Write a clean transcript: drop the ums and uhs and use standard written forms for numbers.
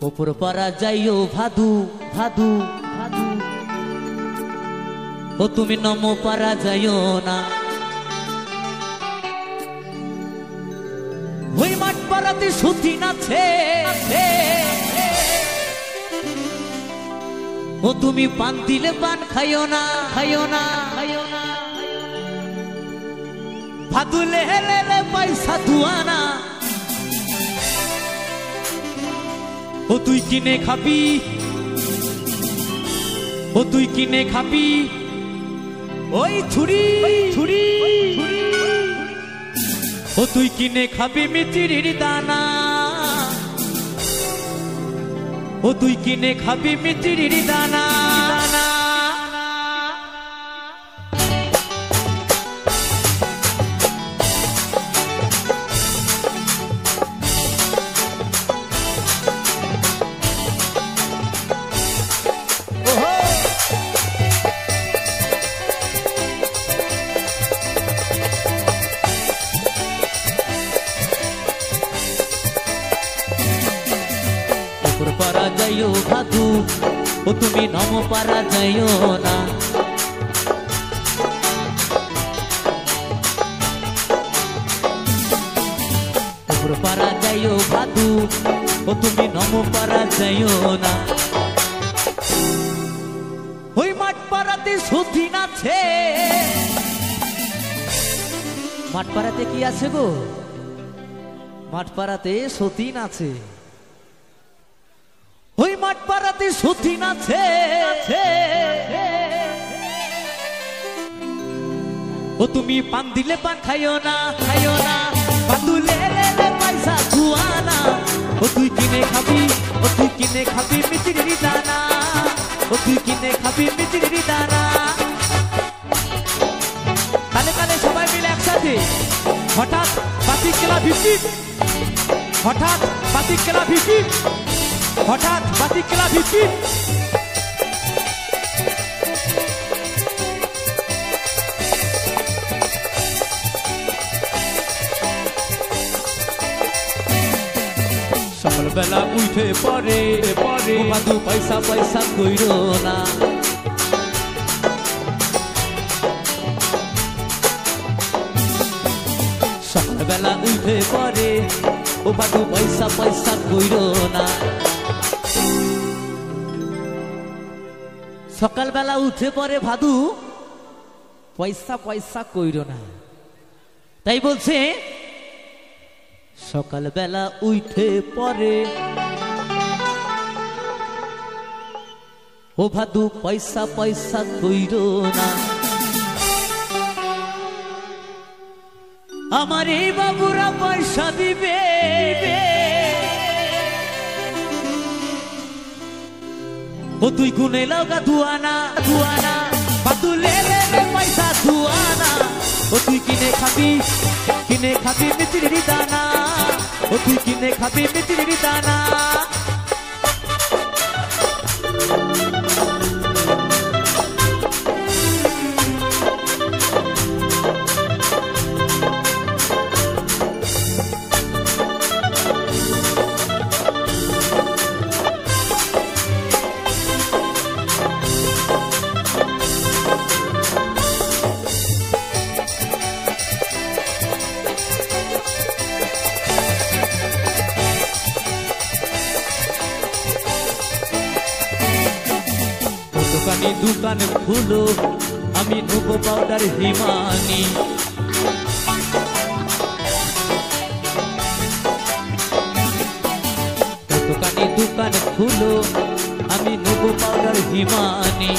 ওপর পারা যাইও ভাদু ভাদু ভাদু, ও তুমি নম পারা যাইও না। ওই মাঠ পাড়াতে সুতি নাছে, ও তুমি পান দিলে পান খাইও না, খাইও না, খাইও না। ভাদু লেহেলে পয়সা দুয়ানা, ও তুই কিনে খাবি, ও তুই কিনে খাবি ওই ছুরি ছুরি, ও তুই কিনে খাবি মিচিরির দানা, ও তুই কিনে খাবি মিচিরির দানা। পারা যাইও ভাদু, ও তুমি নম পারা যাইও না। পারা যাইও ভাদু, ও তুমি নম পারা যাইও না। ওই মাঠ পাড়াতে সতীন আছে, মাঠ পাড়াতে কি আছে গো? মাঠ পাড়াতে সতীন আছে। ওই মাঠ পাড়াতে সতীন আছে, ও তুমি পান দিলে পান খাইও না, খাইও না। ভাদু লেলে পয়সা দুয়ানা, ও তুই কিনে খাবি, ও তুই কিনে খাবি মিচিরির দানা, ও তুই কিনে খাবি মিচিরির দানা। কালে কালে সবাই মিলে একসাথে হঠাৎ বাতিক কেলা ভিপি, হঠাৎ বাতিক কেলা ভিপি, হঠাৎ বাতিক কেলা ভিপি। সকালবেলা উঠে পরে পরে ভাদু পয়সা পয়সা কইরো না। সকালবেলা উঠে পরে ও ভাদু পয়সা পয়সা কইরো না। সকালবেলা উঠে পরে ভাদু পয়সা পয়সা কইরো না। তাই বলছে সকালবেলা উঠে পরে ও ভাদু পয়সা পয়সা কইরো না। আমার এই বাবুরা পয়সা দিবে, ও তুই গুনে লাগা দুয়ানা দুয়ানা। ভাদু লেলে পয়সা দুয়ানা, ও তুই কিনে খাবি, কিনে খাবি মিচিরির দানা, ও তুই কিনে খাবি মিচিরির দানা। দোকানে দোকান খুলো, আমি নেবো পাউডার হিমানি। দোকানে দোকান খুলো, আমি নেবো পাউডার হিমানি।